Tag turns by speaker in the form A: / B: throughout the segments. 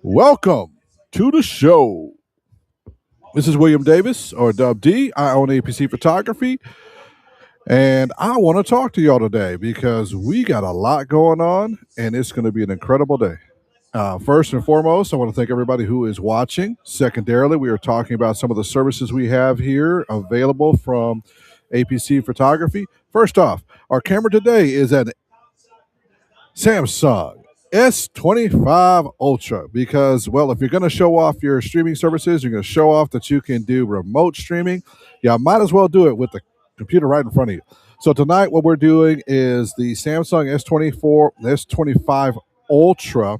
A: Welcome to the show. This is William Davis, or Dub D. I own A.P.C Photography, and I want to talk to y'all today because we got a lot going on, and it's going to be an incredible day. First and foremost, I want to thank everybody who is watching. Secondarily, we are talking about some of the services we have here available from A.P.C Photography. First off, our camera today is an Samsung S25 Ultra because, well, if you're going to show off your streaming services, you're going to show off that you can do remote streaming. Yeah, might as well do it with the computer right in front of you. So tonight, what we're doing is the Samsung S24, S25 Ultra.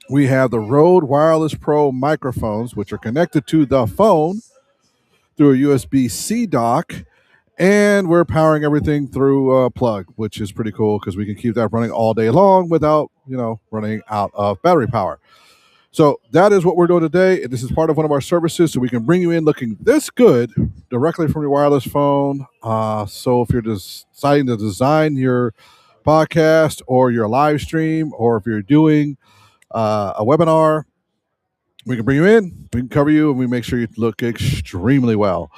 A: We have the Rode Wireless Pro microphones, which are connected to the phone through a USB-C dock, and we're powering everything through a plug, which is pretty cool because we can keep that running all day long without, running out of battery power. So that is what we're doing today. This is part of one of our services, so we can bring you in looking this good directly from your wireless phone. So if you're deciding to design your podcast or your live stream, or if you're doing a webinar, we can bring you in, we can cover you, and we make sure you look extremely well.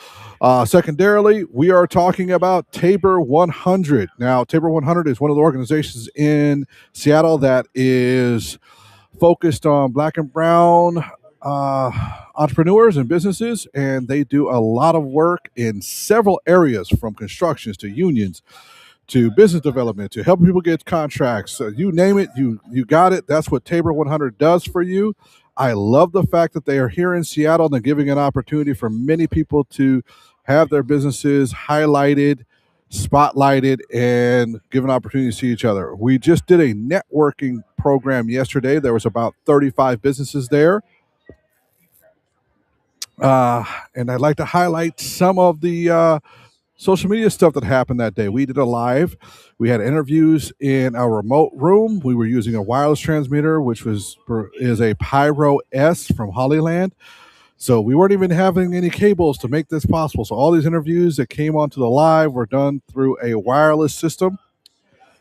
A: Secondarily, we are talking about Tabor 100. Now, Tabor 100 is one of the organizations in Seattle that is focused on Black and brown entrepreneurs and businesses, and they do a lot of work in several areas, from constructions to unions to business development to helping people get contracts. You name it, you got it. That's what Tabor 100 does for you. I love the fact that they are here in Seattle and giving an opportunity for many people to have their businesses highlighted, spotlighted, and given opportunity to see each other. We just did a networking program yesterday. There was about 35 businesses there. And I'd like to highlight some of the social media stuff that happened that day. We did a live. We had interviews in our remote room. We were using a wireless transmitter, which is a Pyro S from Hollyland. So we weren't even having any cables to make this possible. So all these interviews that came onto the live were done through a wireless system.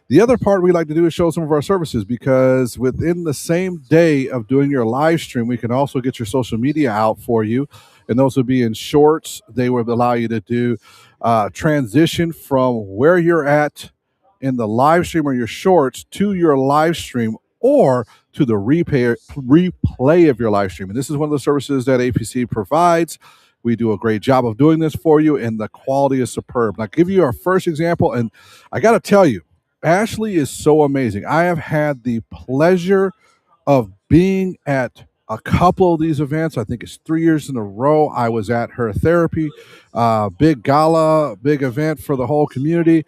A: The other part we like to do is show some of our services, because within the same day of doing your live stream, we can also get your social media out for you. And those would be in shorts. They would allow you to do transition from where you're at in the live stream or your shorts to your live stream, or to the replay of your live stream. And this is one of the services that A.P.C provides. We do a great job of doing this for you, and the quality is superb. And I'll give you our first example, and I got to tell you, Ashley is so amazing. I have had the pleasure of being at a couple of these events. I think it's 3 years in a row. I was at her therapy big gala, big event for the whole community.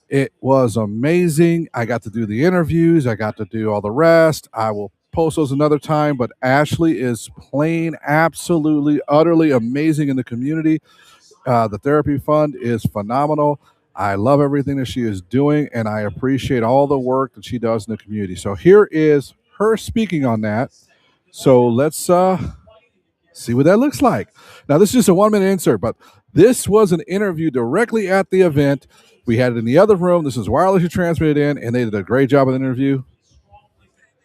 A: It was amazing. I got to do the interviews. I got to do all the rest. I will post those another time. But Ashley is plain, absolutely, utterly amazing in the community. The therapy fund is phenomenal. I love everything that she is doing, and I appreciate all the work that she does in the community. So here is her speaking on that. So let's see what that looks like. Now, this is just a 1-minute insert, but this was an interview directly at the event. We had it in the other room. This is wirelessly transmitted in, and they did a great job of the interview.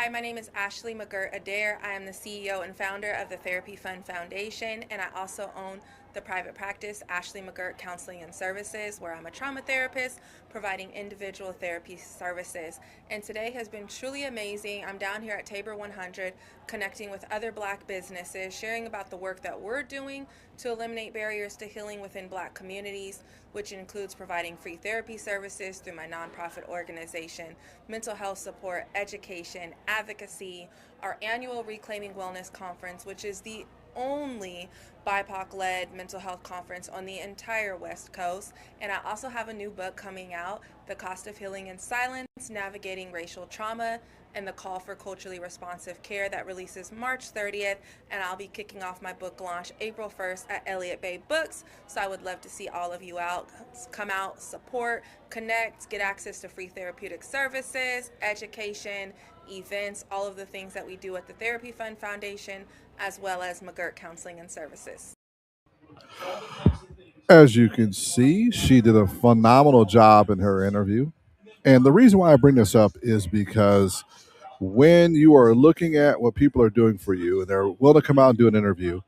B: Hi, my name is Ashley McGirt Adair. I am the CEO and founder of the Therapy Fund Foundation, and I also own the private practice, Ashley McGirt Counseling and Services, where I'm a trauma therapist providing individual therapy services. And today has been truly amazing. I'm down here at Tabor 100 connecting with other Black businesses, sharing about the work that we're doing to eliminate barriers to healing within Black communities, which includes providing free therapy services through my nonprofit organization, mental health support, education, advocacy, our annual Reclaiming Wellness Conference, which is the only BIPOC-led mental health conference on the entire West Coast. And I also have a new book coming out, The Cost of Healing in Silence, Navigating Racial Trauma, and the Call for Culturally Responsive Care, that releases March 30th, and I'll be kicking off my book launch April 1st at Elliott Bay Books. So I would love to see all of you out. Come out, support, connect, get access to free therapeutic services, education, events, all of the things that we do at the Therapy Fund Foundation, as well as McGirt Counseling and Services.
A: As you can see, she did a phenomenal job in her interview. And the reason why I bring this up is because when you are looking at what people are doing for you and they're willing to come out and do an interview,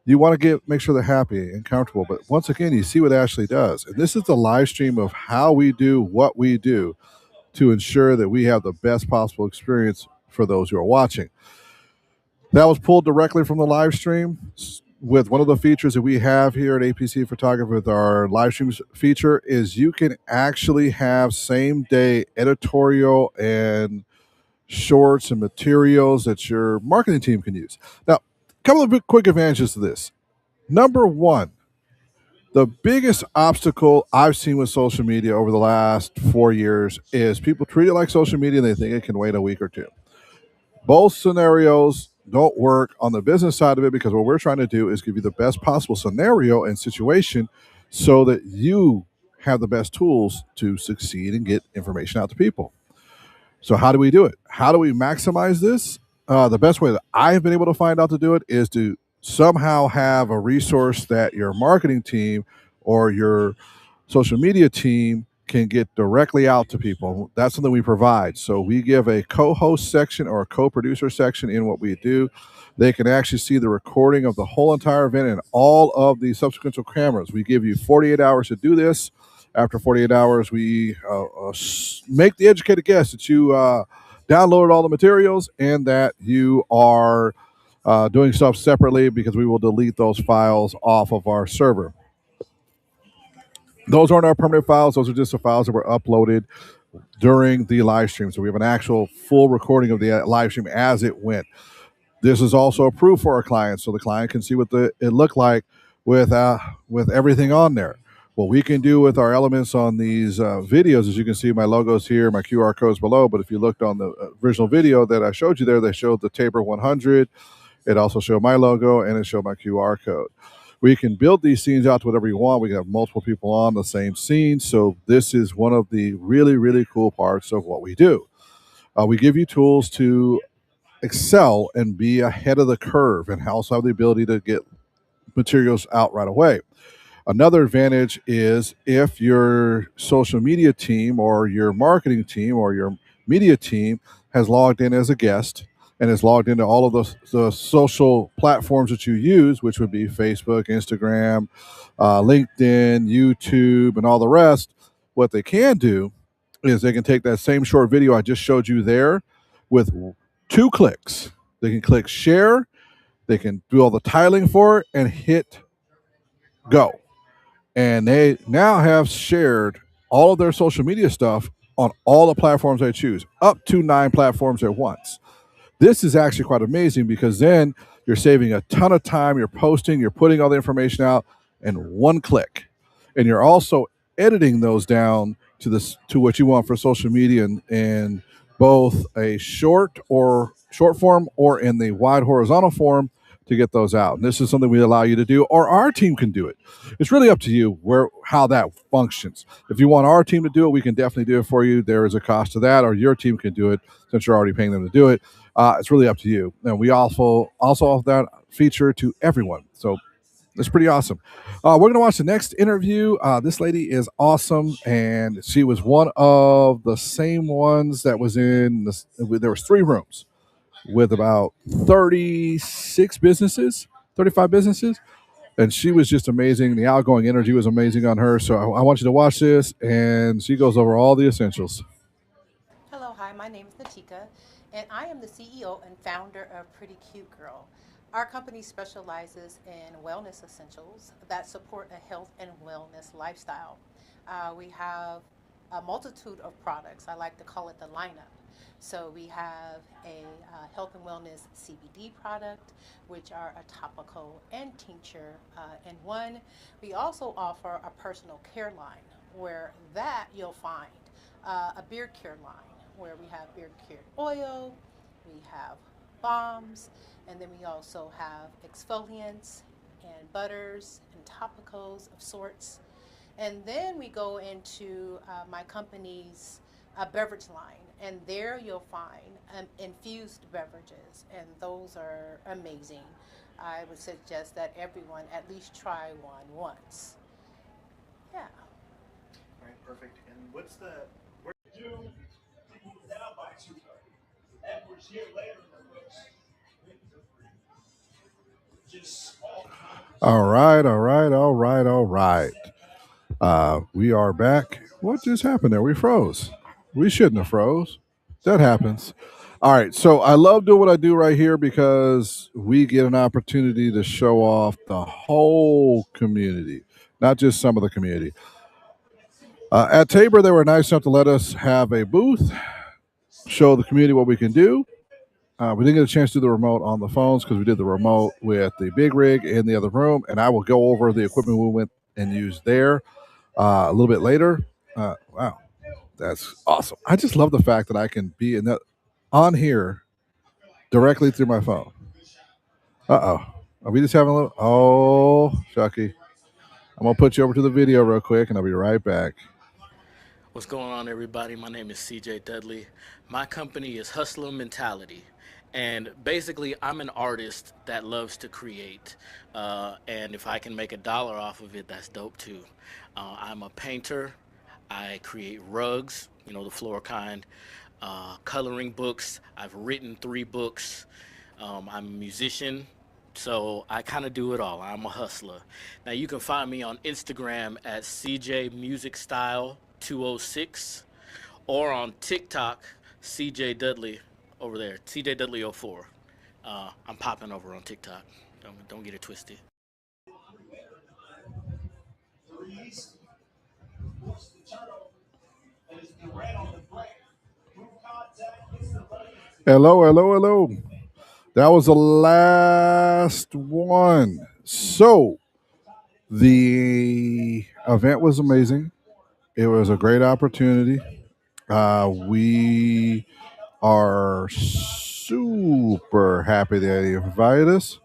A: you want to make sure they're happy and comfortable. But once again, you see what Ashley does. And this is the live stream of how we do what we do to ensure that we have the best possible experience for those who are watching. That was pulled directly from the live stream with one of the features that we have here at A.P.C Photography with our live streams feature is you can actually have same day editorial and shorts and materials that your marketing team can use. Now, a couple of quick advantages to this. Number one, the biggest obstacle I've seen with social media over the last 4 years is people treat it like social media and they think it can wait a week or two. Both scenarios don't work on the business side of it because what we're trying to do is give you the best possible scenario and situation so that you have the best tools to succeed and get information out to people. So how do we do it? How do we maximize this? The best way that I've been able to find out to do it is to somehow have a resource that your marketing team or your social media team can get directly out to people. That's something we provide. So we give a co-host section or a co-producer section in what we do. They can actually see the recording of the whole entire event and all of the subsequent cameras. We give you 48 hours to do this. After 48 hours, we make the educated guess that you downloaded all the materials and that you are doing stuff separately because we will delete those files off of our server. Those aren't our permanent files. Those are just the files that were uploaded during the live stream. So we have an actual full recording of the live stream as it went. This is also approved for our clients, so the client can see what it looked like with everything on there. What we can do with our elements on these videos, as you can see, my logos here, my QR codes below. But if you looked on the original video that I showed you there, they showed the Tabor 100. It also showed my logo and it showed my QR code. We can build these scenes out to whatever you want. We can have multiple people on the same scene. So this is one of the really, really cool parts of what we do. We give you tools to excel and be ahead of the curve and also have the ability to get materials out right away. Another advantage is if your social media team or your marketing team or your media team has logged in as a guest and is logged into all of the social platforms that you use, which would be Facebook, Instagram, LinkedIn, YouTube, and all the rest, what they can do is they can take that same short video I just showed you there with 2 clicks. They can click share, they can do all the tiling for it, and hit go. And they now have shared all of their social media stuff on all the platforms they choose, up to 9 platforms at once. This is actually quite amazing because then you're saving a ton of time. You're posting, you're putting all the information out in 1 click, and you're also editing those down to this to what you want for social media and both a short form or in the wide horizontal form to get those out. And this is something we allow you to do, or our team can do it. It's really up to you how that functions. If you want our team to do it, we can definitely do it for you. There is a cost to that, or your team can do it since you're already paying them to do it. It's really up to you. And we also offer that feature to everyone. So it's pretty awesome. We're going to watch the next interview. This lady is awesome, and she was one of the same ones that was in there was 3 rooms with about 36 businesses, 35 businesses. And she was just amazing. The outgoing energy was amazing on her. So I want you to watch this, and she goes over all the essentials.
C: Hello, hi, my name is Natika, and I am the CEO and founder of Pretty Cute Girl. Our company specializes in wellness essentials that support a health and wellness lifestyle. We have a multitude of products. I like to call it the lineup. So we have a health and wellness CBD product, which are a topical and tincture in one. We also offer a personal care line, where that you'll find a beard care line where we have beard care oil, we have balms, and then we also have exfoliants and butters and topicals of sorts. And then we go into my company's beverage line, and there you'll find infused beverages, and those are amazing. I would suggest that everyone at least try one once. Yeah.
D: All right, perfect. And what's the
A: All right, all right, all right, all right. We are back. What just happened there? We froze. We shouldn't have froze. That happens. All right. So I love doing what I do right here because we get an opportunity to show off the whole community, not just some of the community. At Tabor, they were nice enough to let us have a booth, show the community what we can do. We didn't get a chance to do the remote on the phones because we did the remote with the big rig in the other room, and I will go over the equipment we went and used there a little bit later. Wow, that's awesome! I just love the fact that I can be on here directly through my phone. Uh oh, are we just having a little? Oh, Shucky, I'm gonna put you over to the video real quick, and I'll be right back.
D: What's going on, everybody? My name is CJ Dudley. My company is Hustler Mentality. And basically, I'm an artist that loves to create. And if I can make a dollar off of it, that's dope too. I'm a painter. I create rugs, the floor kind, coloring books. I've written 3 books. I'm a musician. So I kind of do it all. I'm a hustler. Now you can find me on Instagram at CJ Music Style 206 or on TikTok CJ Dudley over there, CJ Dudley 04. I'm popping over on TikTok. Don't get it twisted.
A: Hello, hello, hello. That was the last one. So the event was amazing. It was a great opportunity. We are super happy that they invited us.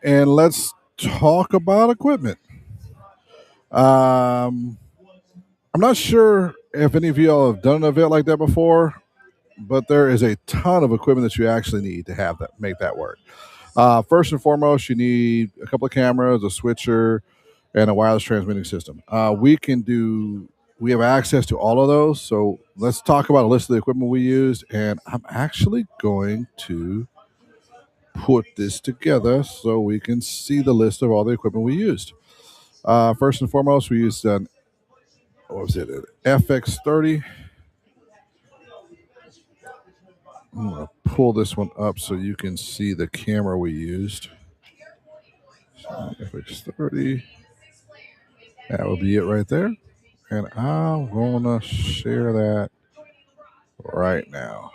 A: And let's talk about equipment. Um, I'm not sure if any of you all have done an event like that before, but there is a ton of equipment that you actually need to have that make that work. First and foremost, you need a couple of cameras, a switcher, and a wireless transmitting system. We have access to all of those. So let's talk about a list of the equipment we used. And I'm actually going to put this together so we can see the list of all the equipment we used. First and foremost, we used an what was it? An FX30. I'm going to pull this one up so you can see the camera we used. FX30. That will be it right there. And I'm going to share that right now.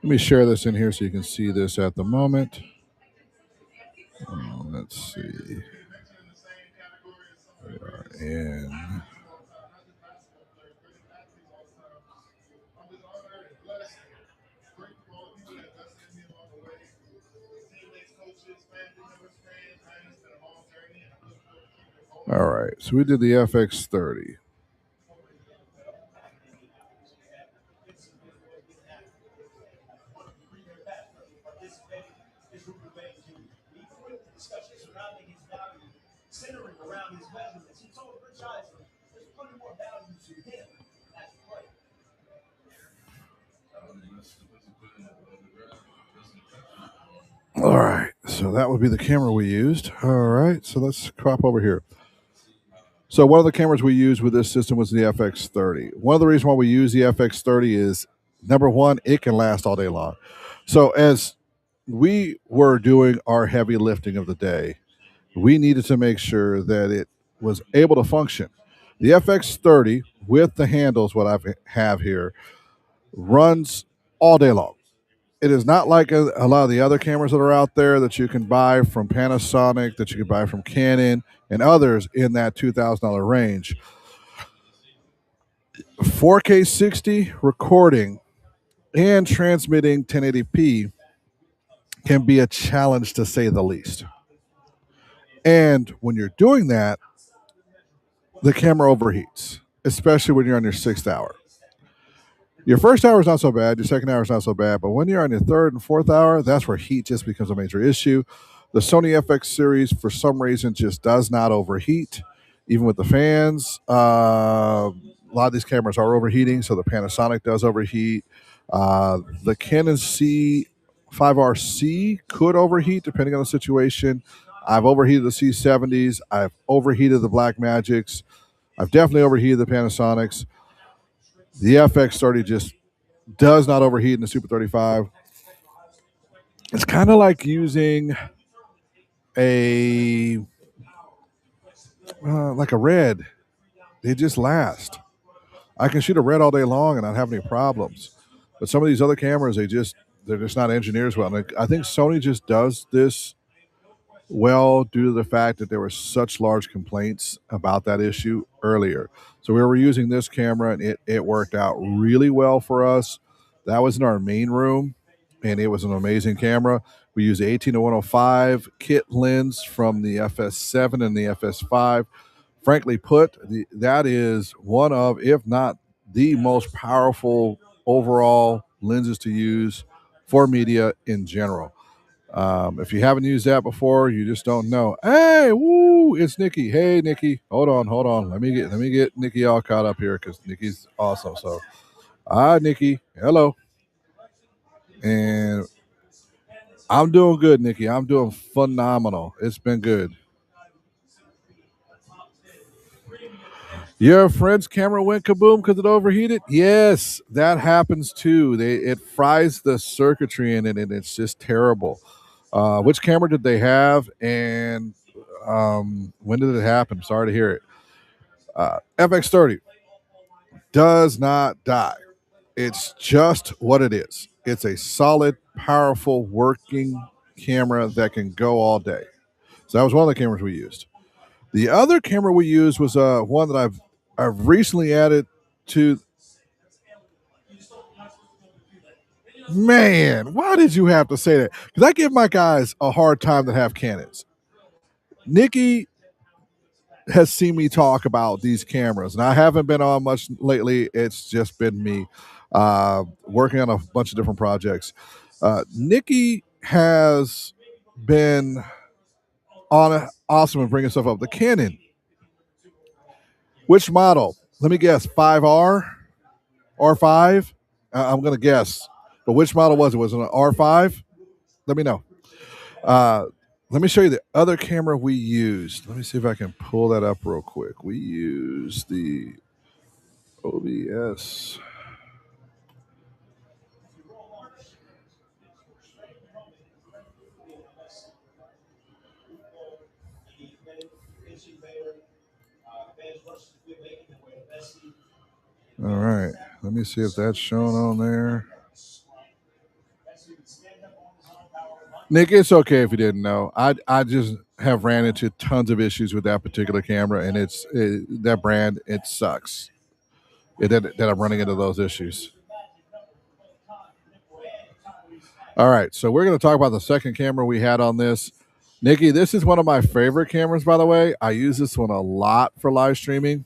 A: Let me share this in here so you can see this at the moment. Let's see. We are in. All right, so we did the FX30. All right, so that would be the camera we used. All right, so let's crop over here. So one of the cameras we used with this system was the FX30. One of the reasons why we use the FX30 is number one, it can last all day long. So as we were doing our heavy lifting of the day, we needed to make sure that it was able to function. The FX30 with the handles, what I have here, runs all day long. It is not like a lot of the other cameras that are out there that you can buy from Panasonic, that you can buy from Canon, and others in that $2,000 range. 4K 60 recording and transmitting 1080p can be a challenge to say the least. And when you're doing that, the camera overheats, especially when you're on your 6th hour. Your first hour is not so bad. Your second hour is not so bad. But when you're on your third and fourth hour, that's where heat just becomes a major issue. The Sony FX series, for some reason, just does not overheat, even with the fans. A lot of these cameras are overheating, so the Panasonic does overheat. The Canon C5RC could overheat depending on the situation. I've overheated the C70s. I've overheated the Black Magics. I've definitely overheated the Panasonics. The FX30 just does not overheat in the Super 35. It's kind of like using a like a red. They just last. I can shoot a red all day long and not have any problems. But some of these other cameras, they're just not engineers well. And I think Sony just does this well due to the fact that there were such large complaints about that issue earlier. So we were using this camera and it worked out really well for us. That was in our main room and it was an amazing camera. We used the 18 to 105 kit lens from the FS7 and the FS5. Frankly put, that is one of, if not the most powerful overall lenses to use for media in general. If you haven't used that before, you just don't know. Hey, woo! It's Nikki. Hey, Nikki. Hold on. Let me get Nikki all caught up here because Nikki's awesome. So, Nikki. Hello. And I'm doing good, Nikki. I'm doing phenomenal. It's been good. Your friend's camera went kaboom because it overheated. Yes, that happens too. It fries the circuitry in it, and it's just terrible. Which camera did they have, and when did it happen? Sorry to hear it. FX30 does not die. It's just what it is. It's a solid, powerful, working camera that can go all day. So that was one of the cameras we used. The other camera we used was one that I've recently added to. Man, why did you have to say that? Because I give my guys a hard time that have Canons. Nikki has seen me talk about these cameras, and I haven't been on much lately. It's just been me working on a bunch of different projects. Nikki has been on awesome and bringing stuff up. The Canon, which model? Let me guess, 5R or 5? I'm going to guess. But which model was it? Was it an R5? Let me know. Uh, Let me show you the other camera we used. Let me see if I can pull that up real quick. We used the OBS. All right. Let me see if that's shown on there. Nick, it's okay if you didn't know. I just have ran into tons of issues with that particular camera, and that brand. It sucks that I'm running into those issues. All right, so we're going to talk about the second camera we had on this. Nikki, this is one of my favorite cameras, by the way. I use this one a lot for live streaming.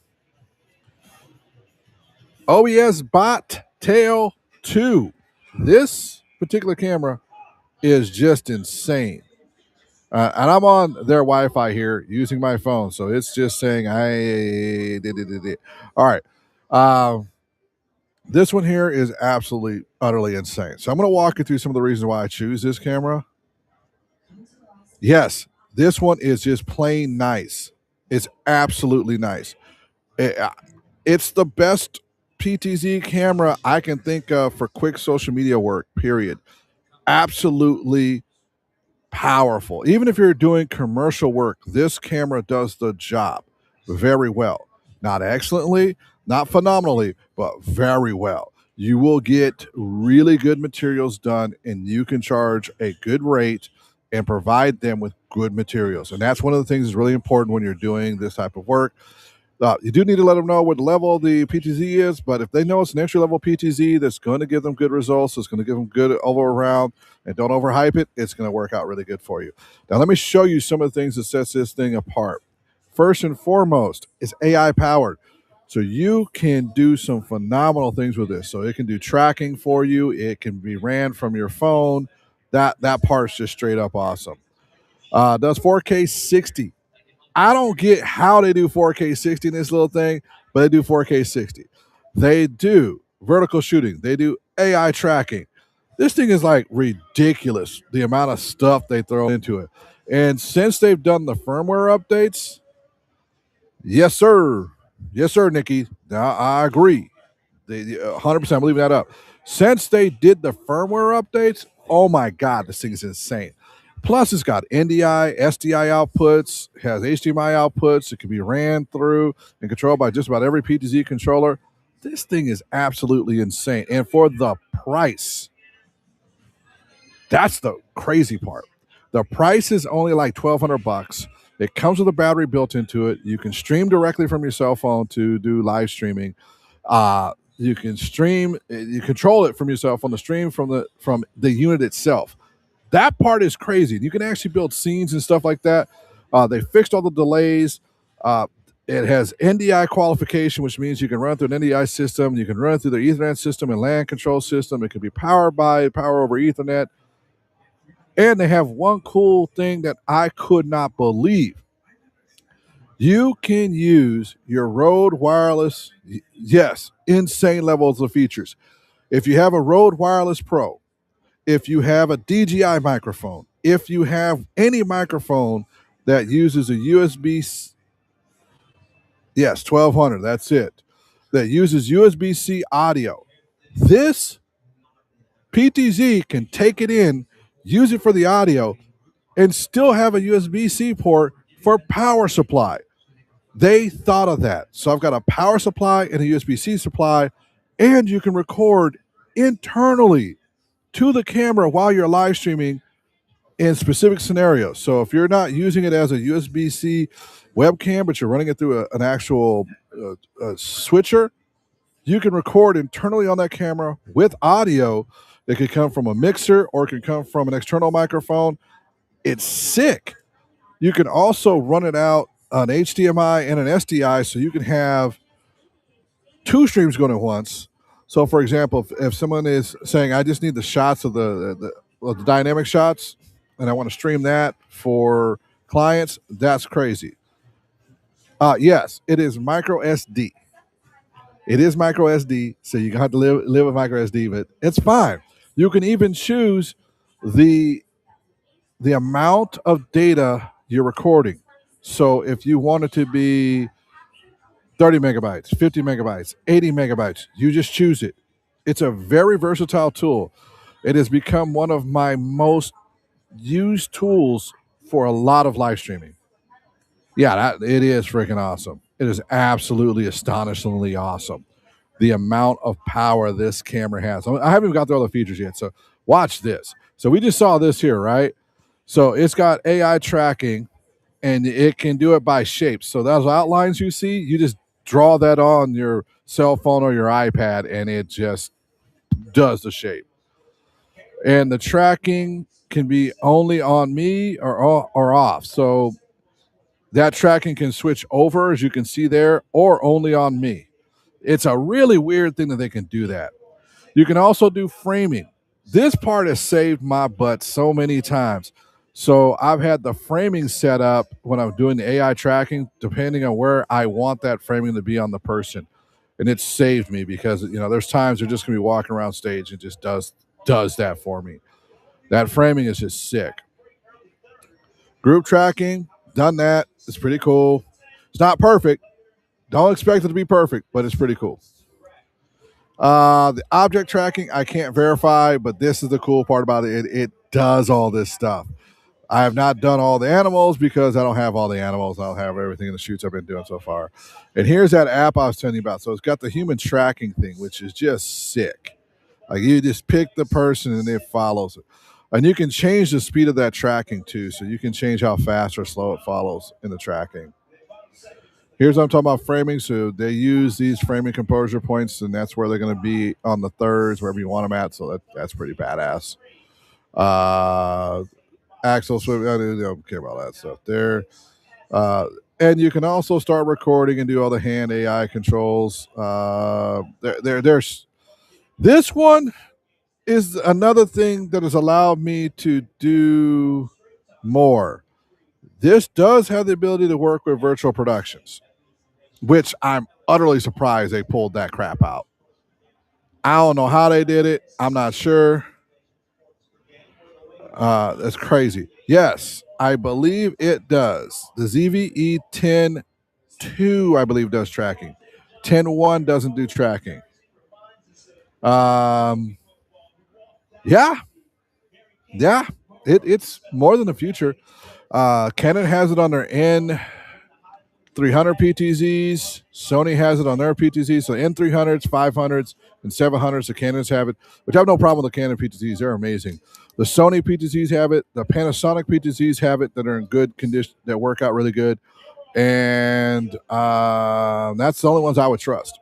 A: OES Bot Tail 2. This particular camera is just insane. And I'm on their Wi-Fi here using my phone, so it's just saying I did. All right. This one here is absolutely, utterly insane. So I'm going to walk you through some of the reasons why I choose this camera. Yes, this one is just plain nice. It's absolutely nice. It's the best PTZ camera I can think of for quick social media work, period. Absolutely powerful. Even if you're doing commercial work, this camera does the job very well. Not excellently, not phenomenally, but very well. You will get really good materials done and you can charge a good rate and provide them with good materials. And that's one of the things that's really important when you're doing this type of work. You do need to let them know what level the PTZ is, but if they know it's an entry level PTZ that's going to give them good results, it's going to give them good all around, and don't overhype it, it's going to work out really good for you. Now, let me show you some of the things that sets this thing apart. First and foremost, it's AI powered. So you can do some phenomenal things with this. So it can do tracking for you. It can be ran from your phone. That part's just straight up awesome. Does 4K 60. I don't get how they do 4K 60 in this little thing, but they do 4K 60. They do. vertical shooting. They do AI tracking. This thing is like ridiculous, the amount of stuff they throw into it. And since they've done the firmware updates, yes, sir. Yes, sir, Nikki. I agree. 100%, I'm leaving that up. Since they did the firmware updates, oh my God, this thing is insane. Plus, it's got NDI, SDI outputs, has HDMI outputs. It can be ran through and controlled by just about every PTZ controller. This thing is absolutely insane. And for the price, that's the crazy part. The price is only like $1,200. It comes with a battery built into it. You can stream directly from your cell phone to do live streaming. You can stream, you control it from your cell phone, the stream from the unit itself. That part is crazy. You can actually build scenes and stuff like that. They fixed all the delays. Uh, it has NDI qualification, which means you can run through an NDI system. You can run through the Ethernet system and LAN control system. It can be powered by power over Ethernet. And they have one cool thing that I could not believe. You can use your Rode Wireless, yes, insane levels of features. If you have a Rode Wireless Pro, if you have a DJI microphone, if you have any microphone that uses a USB, yes, 1200, that's it, that uses USB C audio, this PTZ can take it in, use it for the audio, and still have a USB C port for power supply. They thought of that. So I've got a power supply and a USB C supply, and you can record internally to the camera while you're live streaming in specific scenarios. So if you're not using it as a USB C webcam, but you're running it through an actual switcher, you can record internally on that camera with audio. It could come from a mixer or it can come from an external microphone. It's sick. You can also run it out on HDMI and an SDI, so you can have two streams going at once. So, for example, if someone is saying, "I just need the shots of the dynamic shots, and I want to stream that for clients," that's crazy. Yes, it is micro SD. It is micro SD, so you have to live with micro SD, but it's fine. You can even choose the the amount of data you're recording. So if you want it to be 30 megabytes, 50 megabytes, 80 megabytes, you just choose it. It's a very versatile tool. It has become one of my most used tools for a lot of live streaming. Yeah, it is freaking awesome. It is absolutely astonishingly awesome. The amount of power this camera has. I haven't even got through all the features yet. So watch this. So we just saw this here, right? So it's got AI tracking and it can do it by shapes. So those outlines you see, you just draw that on your cell phone or your iPad and it just does the shape. And the tracking can be only on me or off. So that tracking can switch over, as you can see there, or only on me. It's a really weird thing that they can do that. You can also do framing. This part has saved my butt so many times. So I've had the framing set up when I'm doing the AI tracking, depending on where I want that framing to be on the person. And it saved me because there's times they're just gonna be walking around stage and just does that for me. That framing is just sick. Group tracking, done that. It's pretty cool. It's not perfect. Don't expect it to be perfect, but it's pretty cool. The object tracking, I can't verify, but this is the cool part about it. It does all this stuff. I have not done all the animals because I don't have all the animals. I don't have everything in the shoots I've been doing so far. And here's that app I was telling you about. So it's got the human tracking thing, which is just sick. Like you just pick the person and it follows it. And you can change the speed of that tracking too. So you can change how fast or slow it follows in the tracking. Here's what I'm talking about framing. So they use these framing composure points, and that's where they're going to be on the thirds, wherever you want them at. So that's pretty badass. Uh, Axel Swift, I don't care about that stuff there. And you can also start recording and do all the hand AI controls. There's this one is another thing that has allowed me to do more. This does have the ability to work with virtual productions, which I'm utterly surprised they pulled that crap out. I don't know how they did it. I'm not sure. That's crazy. Yes, I believe it does. The ZVE 10.2, I believe, does tracking. 10.1 doesn't do tracking. Um, yeah, yeah, it's more than the future. Canon has it on their N300 PTZs. Sony has it on their PTZs. So N300s, 500s, and 700s. The Canons have it, which I have no problem with the Canon PTZs. They're amazing. The Sony PTZs have it. The Panasonic PTZs have it that are in good condition, that work out really good. And that's the only ones I would trust.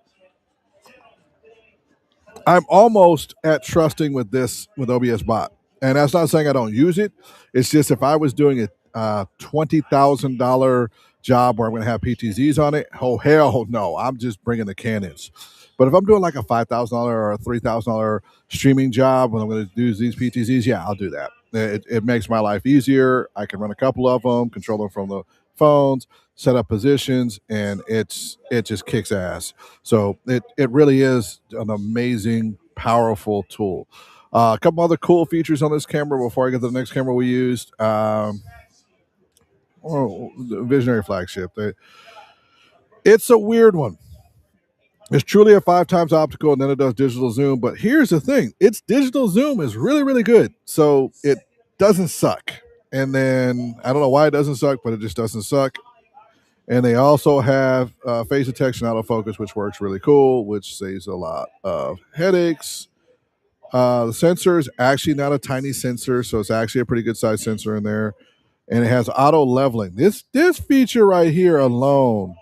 A: I'm almost at trusting with this with OBS Bot, and that's not saying I don't use it. It's just if I was doing a $20,000 job where I'm going to have PTZs on it, oh hell no, I'm just bringing the Canons. But if I'm doing like a $5,000 or a $3,000 streaming job when I'm going to do these PTZs, yeah, I'll do that. It makes my life easier. I can run a couple of them, control them from the phones, set up positions, and it just kicks ass. So it really is an amazing, powerful tool. A couple other cool features on this camera before I get to the next camera we used. The Visionary flagship. It's a weird one. It's truly a 5 times optical, and then it does digital zoom. But here's the thing: its digital zoom is really, really good. So it doesn't suck. And then I don't know why it doesn't suck, but it just doesn't suck. And they also have phase detection autofocus, which works really cool, which saves a lot of headaches. The sensor is actually not a tiny sensor, so it's actually a pretty good size sensor in there. And it has auto leveling. This feature right here alone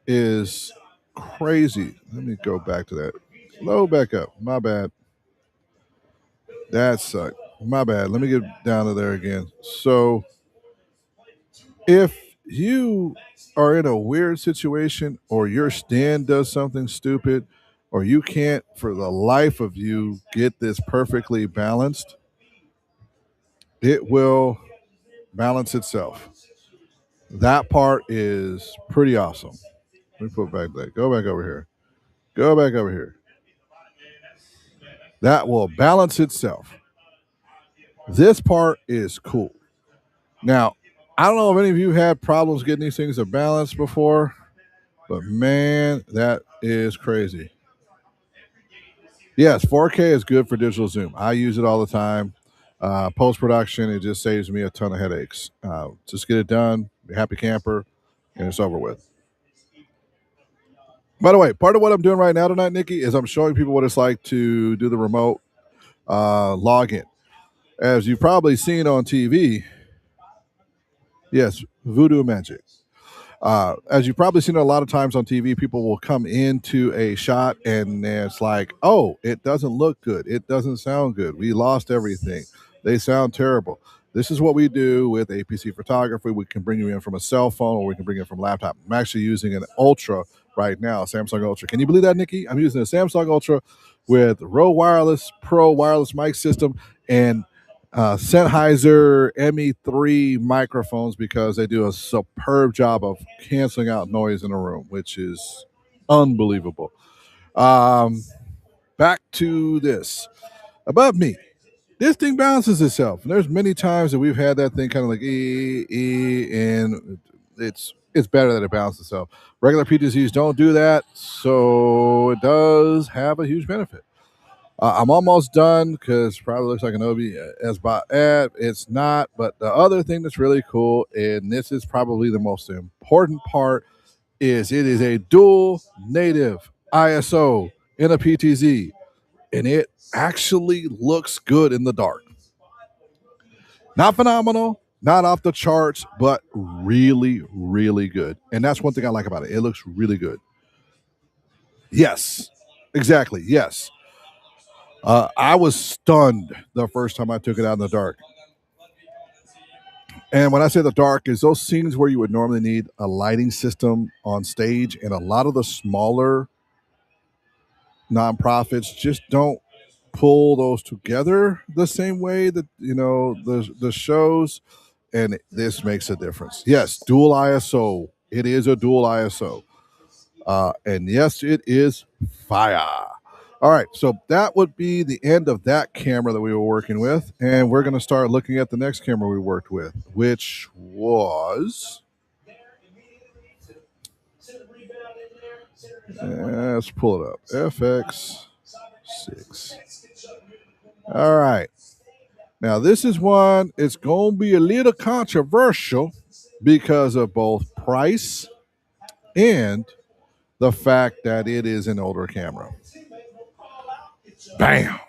A: is crazy. Let me go back to that. Load back up. My bad. That sucked. My bad. Let me get down to there again. So if you are in a weird situation or your stand does something stupid or you can't for the life of you get this perfectly balanced, it will balance itself. That part is pretty awesome. Let me put back that. Go back over here. Go back over here. That will balance itself. This part is cool. Now, I don't know if any of you had problems getting these things to balance before, but man, that is crazy. Yes, 4K is good for digital zoom. I use it all the time. Post production, it just saves me a ton of headaches. Just get it done, be a happy camper, and it's over with. By the way, part of what I'm doing right now tonight, Nikki, is I'm showing people what it's like to do the remote login. As you've probably seen on TV, yes, voodoo magic. As you've probably seen a lot of times on TV, people will come into a shot and it's like, oh, it doesn't look good. It doesn't sound good. We lost everything. They sound terrible. This is what we do with A.P.C photography. We can bring you in from a cell phone or we can bring you in from a laptop. I'm actually using an Ultra right now, Samsung Ultra. Can you believe that, Nikki? I'm using a Samsung Ultra with Rode Wireless Pro wireless mic system and Sennheiser ME3 microphones because they do a superb job of canceling out noise in a room, which is unbelievable. Um, Back to this. Above me, this thing balances itself. And there's many times that we've had that thing kind of like and it's better that it balances itself. Regular PTZs don't do that, so it does have a huge benefit. I'm almost done because probably looks like an OBS bot ad. It's not, but the other thing that's really cool, and this is probably the most important part, is it is a dual native ISO in a PTZ, and it actually looks good in the dark. Not phenomenal, not off the charts, but really, really good. And that's one thing I like about it. It looks really good. Yes, exactly. Yes. I was stunned the first time I took it out in the dark. And when I say the dark, is those scenes where you would normally need a lighting system on stage, and a lot of the smaller nonprofits just don't pull those together the same way that the shows, and this makes a difference. Yes, dual ISO. It is a dual ISO, and yes, it is fire. All right, so that would be the end of that camera that we were working with, and we're going to start looking at the next camera we worked with, which was. Let's pull it up. FX6. All right. Now, this is one, it's going to be a little controversial because of both price and the fact that it is an older camera. Bam.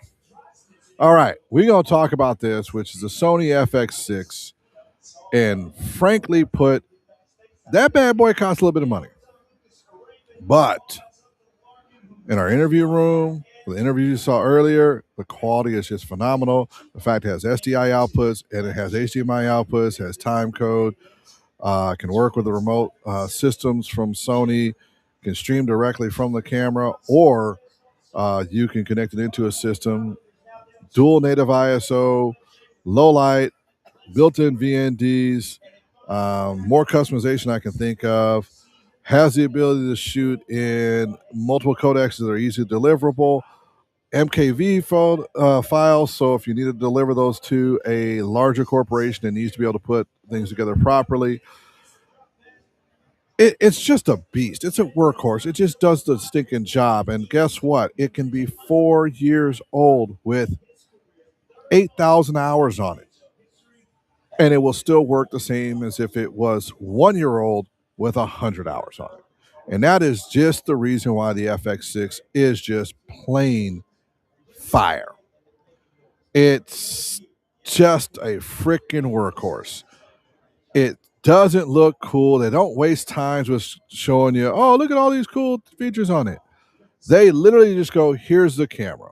A: All right. We're going to talk about this, which is the Sony FX6. And frankly put, that bad boy costs a little bit of money. But in our interview room, the interview you saw earlier, the quality is just phenomenal. The fact it has SDI outputs and it has HDMI outputs, has time code, can work with the remote systems from Sony, can stream directly from the camera, or you can connect it into a system, dual native ISO, low light, built-in VNDs, more customization I can think of. Has the ability to shoot in multiple codecs that are easily deliverable. MKV files, so if you need to deliver those to a larger corporation that needs to be able to put things together properly, it's just a beast. It's a workhorse. It just does the stinking job. And guess what? It can be 4 years old with 8,000 hours on it. And it will still work the same as if it was 1 year old with 100 hours on it. And that is just the reason why the FX6 is just plain fire. It's just a freaking workhorse. It doesn't look cool. They don't waste times with showing you, oh, look at all these cool features on it. They literally just go, here's the camera.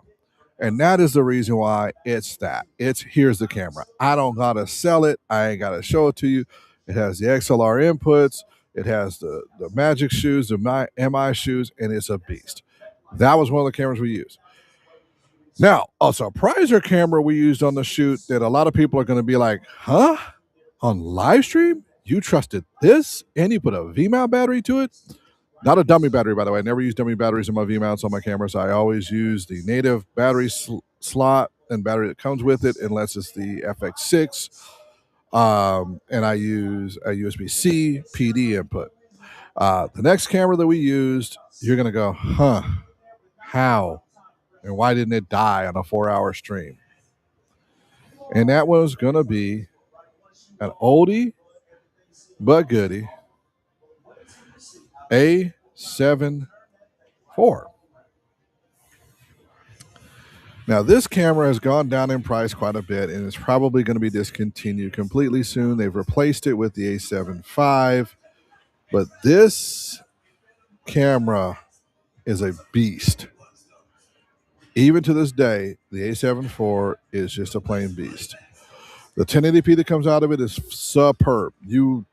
A: And that is the reason why it's that. It's here's the camera. I don't gotta sell it. I ain't gotta show it to you. It has the XLR inputs. It has the Magic shoes, the MI shoes, and it's a beast. That was one of the cameras we used. Now, a surpriser camera we used on the shoot that a lot of people are going to be like, huh? On live stream? You trusted this? And you put a V-mount battery to it? Not a dummy battery, by the way. I never use dummy batteries in my V-mounts on my cameras. I always use the native battery slot and battery that comes with it, unless it's the FX6. And I use a USB-C PD input. The next camera that we used, you're going to go, huh? How? And why didn't it die on a 4-hour stream? And that was going to be an oldie but goodie A7 IV. Now, this camera has gone down in price quite a bit and is probably going to be discontinued completely soon. They've replaced it with the A7 V. But this camera is a beast. Even to this day, the A7 IV is just a plain beast. The 1080p that comes out of it is superb. You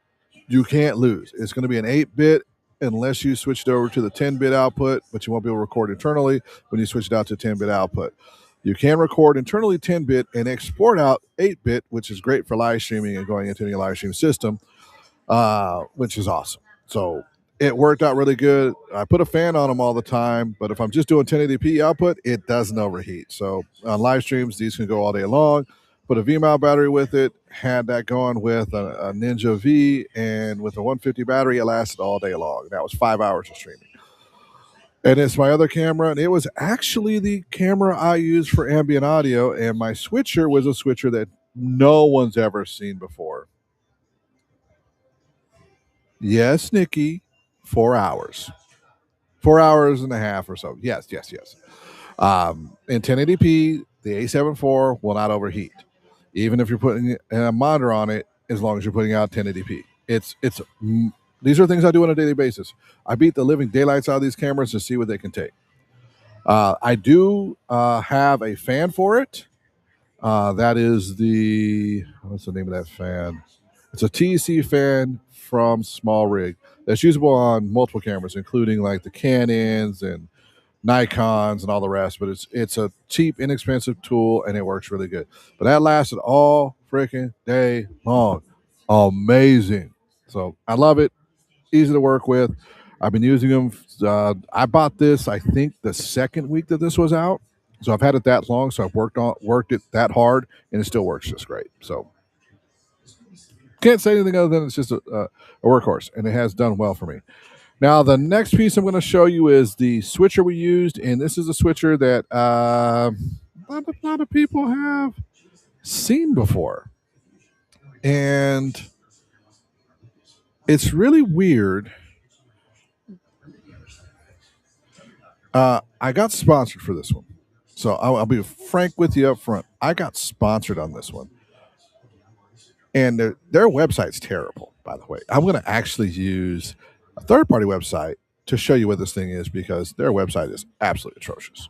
A: can't lose. It's going to be an 8-bit unless you switch it over to the 10-bit output, but you won't be able to record internally when you switch it out to 10-bit output. You can record internally 10-bit and export out 8-bit, which is great for live streaming and going into any live stream system, which is awesome. So it worked out really good. I put a fan on them all the time, but if I'm just doing 1080p output, it doesn't overheat. So on live streams, these can go all day long. Put a V-mount battery with it, had that going with a Ninja V, and with a 150 battery, it lasted all day long. That was 5 hours of streaming. And it's my other camera, and it was actually the camera I used for ambient audio, and my switcher was a switcher that no one's ever seen before. Yes, Nikki, 4 hours. 4 hours and a half or so. Yes. In 1080p, the A7 IV will not overheat, even if you're putting a monitor on it, as long as you're putting out 1080p. These are things I do on a daily basis. I beat the living daylights out of these cameras to see what they can take. I do have a fan for it. That is what's the name of that fan? It's a TEC fan from Small Rig that's usable on multiple cameras, including like the Canons and Nikons and all the rest. But it's a cheap, inexpensive tool, and it works really good. But that lasted all freaking day long. Amazing. So I love it. Easy to work with. I've been using them. I bought this, I think, the second week that this was out. So I've had it that long. So I've worked it that hard, and it still works just great. So can't say anything other than it's just a workhorse, and it has done well for me. Now, the next piece I'm going to show you is the switcher we used, and this is a switcher that lot of people have seen before. And it's really weird. I got sponsored for this one. So I'll be frank with you up front. I got sponsored on this one. And their website's terrible, by the way. I'm going to actually use a third party website to show you what this thing is because their website is absolutely atrocious.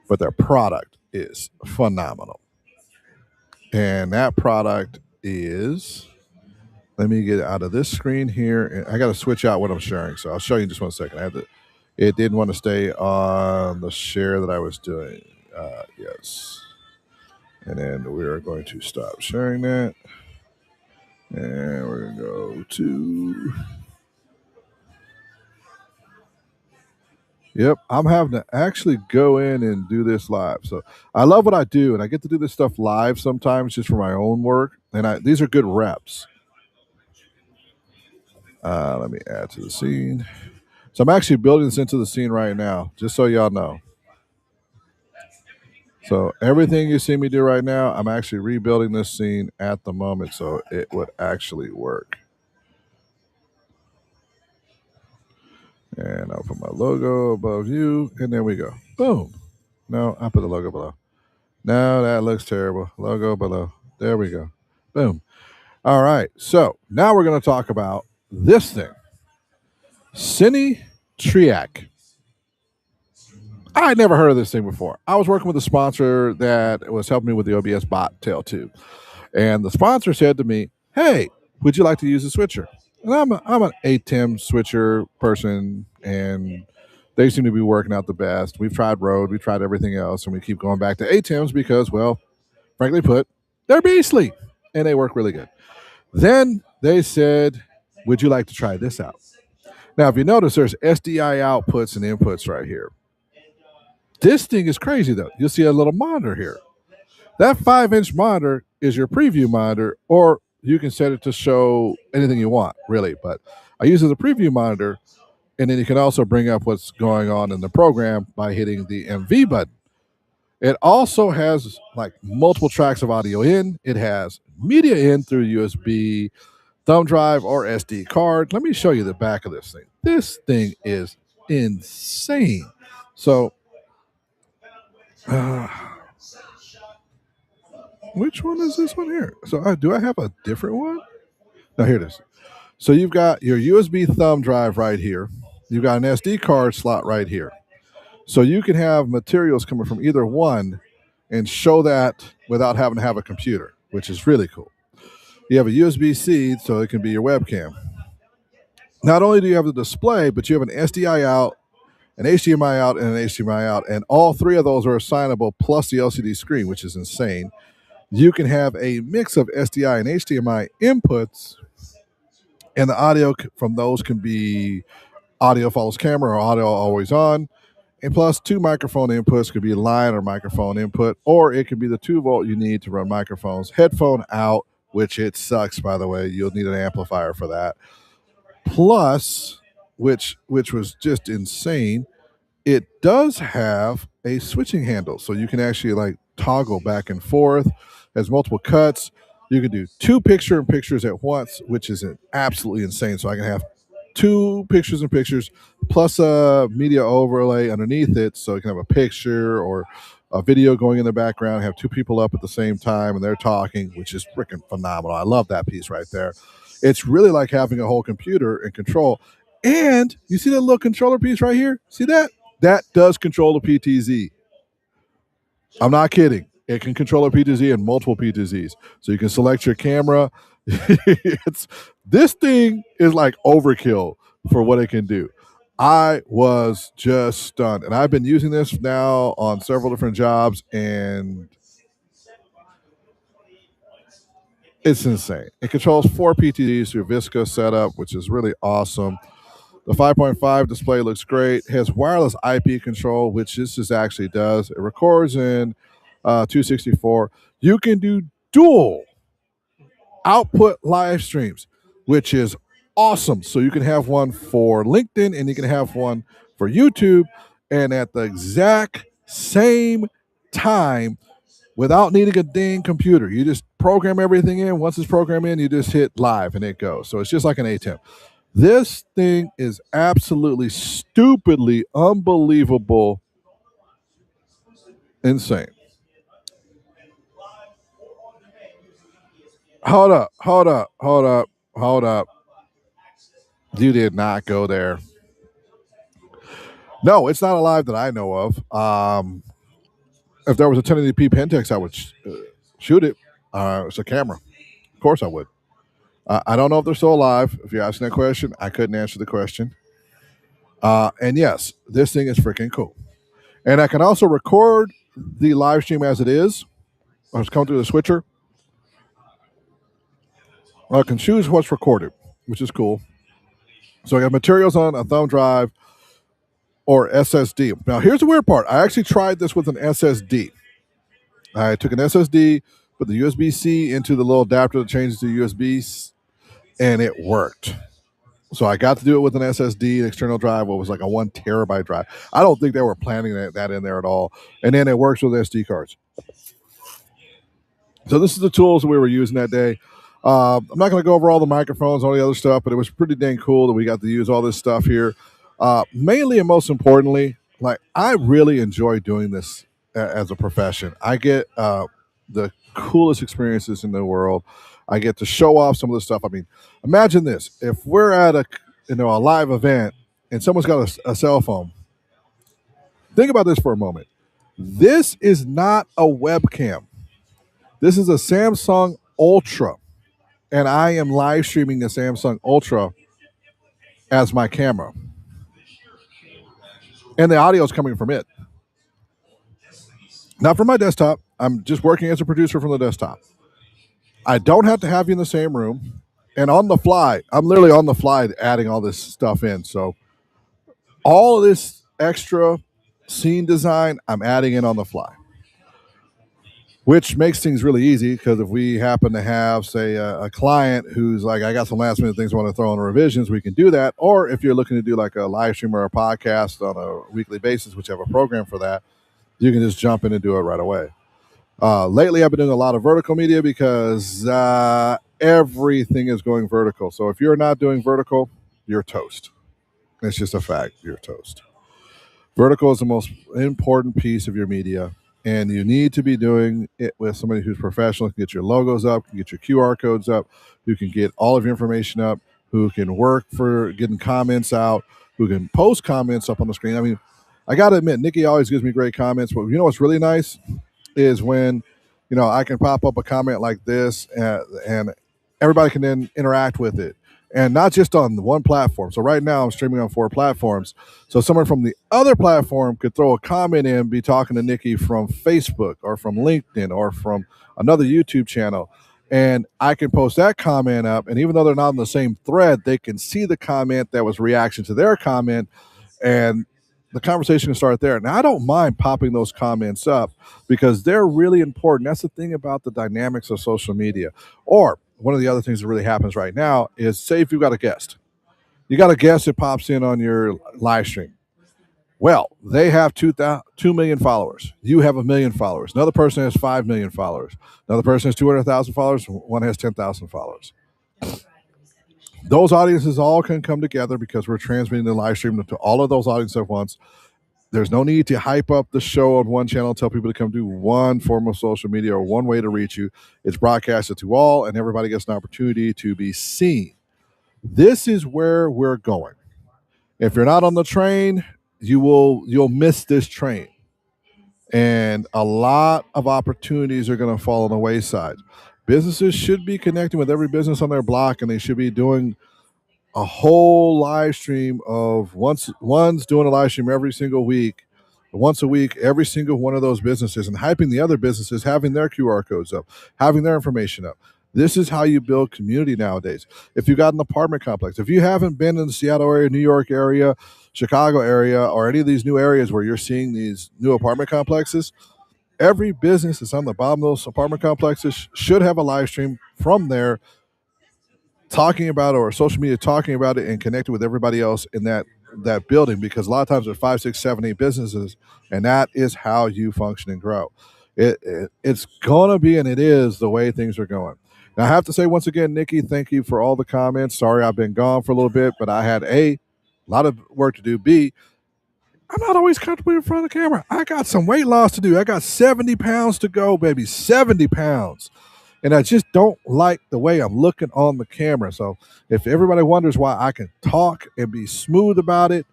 A: But their product is phenomenal. And that product is, let me get out of this screen here. And I got to switch out what I'm sharing. So I'll show you in just 1 second. It didn't want to stay on the share that I was doing. Yes. And then we are going to stop sharing that. And we're going to go to. Yep, I'm having to actually go in and do this live. So I love what I do, and I get to do this stuff live sometimes just for my own work. And these are good reps. Let me add to the scene. So I'm actually building this into the scene right now, just so y'all know. So everything you see me do right now, I'm actually rebuilding this scene at the moment so it would actually work. And I'll put my logo above you, and there we go. Boom. No, I put the logo below. No, that looks terrible. Logo below. There we go. Boom. All right. So now we're going to talk about this thing. Cine Triac. I had never heard of this thing before. I was working with a sponsor that was helping me with the OBS bot Tail 2. And the sponsor said to me, "Hey, would you like to use a switcher?" And I'm an ATEM switcher person, and they seem to be working out the best. We've tried Rode, we've tried everything else, and we keep going back to ATEMs because, well, frankly put, they're beastly, and they work really good. Then they said, "Would you like to try this out?" Now, if you notice, there's SDI outputs and inputs right here. This thing is crazy, though. You'll see a little monitor here. That 5-inch monitor is your preview monitor, or you can set it to show anything you want, really. But I use it as a preview monitor, and then you can also bring up what's going on in the program by hitting the MV button. It also has like multiple tracks of audio in. It has media in through USB, thumb drive, or SD card. Let me show you the back of this thing. This thing is insane. So, which one is this one here? So, do I have a different one? No, here it is. So, you've got your USB thumb drive right here. You've got an SD card slot right here. So, you can have materials coming from either one and show that without having to have a computer, which is really cool. You have a USB-C, so it can be your webcam. Not only do you have the display, but you have an SDI out, an HDMI out, and an HDMI out, and all three of those are assignable plus the LCD screen, which is insane. You can have a mix of SDI and HDMI inputs, and the audio from those can be audio follows camera or audio always on. And plus, 2 microphone inputs could be line or microphone input, or it could be the 2-volt you need to run microphones. Headphone out, which it sucks, by the way. You'll need an amplifier for that. Plus, which was just insane, it does have a switching handle, so you can actually like toggle back and forth. Has multiple cuts. You can do 2 pictures at once, which is absolutely insane. So I can have 2 pictures plus a media overlay underneath it, so you can have a picture or a video going in the background. Have 2 people up at the same time and they're talking, which is freaking phenomenal. I love that piece right there. It's really like having a whole computer in control. And you see that little controller piece right here? See that? That does control the PTZ. I'm not kidding. It can control a PTZ and multiple PTZs. So you can select your camera. This thing is like overkill for what it can do. I was just stunned. And I've been using this now on several different jobs, and it's insane. It controls 4 PTZs through Visco setup, which is really awesome. The 5.5 display looks great. It has wireless IP control, which this is actually does. It records in 264. You can do dual output live streams, which is awesome. So you can have one for LinkedIn and you can have one for YouTube, and at the exact same time without needing a dang computer. You just program everything in. Once it's programmed in, you just hit live and it goes. So it's just like an ATEM. This thing is absolutely stupidly unbelievable insane. Hold up, hold up, hold up, hold up. You did not go there. No, it's not alive that I know of. If there was a 1080p Pentax, I would shoot it. It's a camera. Of course I would. I don't know if they're still alive. If you're asking that question, I couldn't answer the question. And yes, this thing is freaking cool. And I can also record the live stream as it is. I was coming through the switcher. I can choose what's recorded, which is cool. So I got materials on a thumb drive or SSD. Now, here's the weird part. I actually tried this with an SSD. I took an SSD, put the USB C into the little adapter that changes to USB, and it worked. So I got to do it with an SSD, an external drive. What was like a 1 terabyte drive. I don't think they were planning that in there at all. And then it works with SD cards. So this is the tools that we were using that day. I'm not going to go over all the microphones, all the other stuff, but it was pretty dang cool that we got to use all this stuff here. Mainly and most importantly, like I really enjoy doing this as a profession. I get the coolest experiences in the world. I get to show off some of the stuff. I mean, imagine this: if we're at a live event and someone's got a cell phone. Think about this for a moment. This is not a webcam. This is a Samsung Ultra, and I am live streaming the Samsung Ultra as my camera, and the audio is coming from it, not from my desktop. I'm just working as a producer from the desktop. I don't have to have you in the same room, and on the fly, I'm literally on the fly adding all this stuff in. So all of this extra scene design, I'm adding in on the fly, which makes things really easy because if we happen to have, say, a client who's like, I got some last minute things I want to throw in revisions, we can do that. Or if you're looking to do like a live stream or a podcast on a weekly basis, which have a program for that, you can just jump in and do it right away. Lately, I've been doing a lot of vertical media because everything is going vertical. So if you're not doing vertical, you're toast. It's just a fact. You're toast. Vertical is the most important piece of your media, and you need to be doing it with somebody who's professional, can get your logos up, can get your QR codes up, who can get all of your information up, who can work for getting comments out, who can post comments up on the screen. I mean, I got to admit, Nikki always gives me great comments, but you know what's really nice is when, I can pop up a comment like this and everybody can then interact with it. And not just on one platform. So right now I'm streaming on 4 platforms. So someone from the other platform could throw a comment in, be talking to Nikki from Facebook or from LinkedIn or from another YouTube channel. And I can post that comment up. And even though they're not on the same thread, they can see the comment that was reaction to their comment. And the conversation can start there. Now, I don't mind popping those comments up because they're really important. That's the thing about the dynamics of social media. Or one of the other things that really happens right now is, say if you've got a guest. You got a guest that pops in on your live stream. Well, they have 2 million followers. You have 1 million followers. Another person has 5 million followers. Another person has 200,000 followers. One has 10,000 followers. Those audiences all can come together because we're transmitting the live stream to all of those audiences at once. There's no need to hype up the show on one channel, tell people to come do one form of social media or one way to reach you. It's broadcasted to all, and everybody gets an opportunity to be seen. This is where we're going. If you're not on the train, you'll miss this train. And a lot of opportunities are going to fall on the wayside. Businesses should be connecting with every business on their block, and they should be doing a whole live stream of one's doing a live stream every single week, once a week, every single one of those businesses, and hyping the other businesses, having their QR codes up, having their information up. This is how you build community nowadays. If you got an apartment complex, if you haven't been in the Seattle area, New York area, Chicago area, or any of these new areas where you're seeing these new apartment complexes, every business that's on the bottom of those apartment complexes should have a live stream from there talking about it, or social media talking about it and connecting with everybody else in that building, because a lot of times there's 5, 6, 7, 8 businesses, and that is how you function and grow. It's gonna be, and it is the way things are going. Now I have to say once again, Nikki, thank you for all the comments. Sorry I've been gone for a little bit, but I had a lot of work to do. B, I'm not always comfortable in front of the camera. I got some weight loss to do. I got 70 pounds to go, baby. 70 pounds. And I just don't like the way I'm looking on the camera. So if everybody wonders why I can talk and be smooth about it,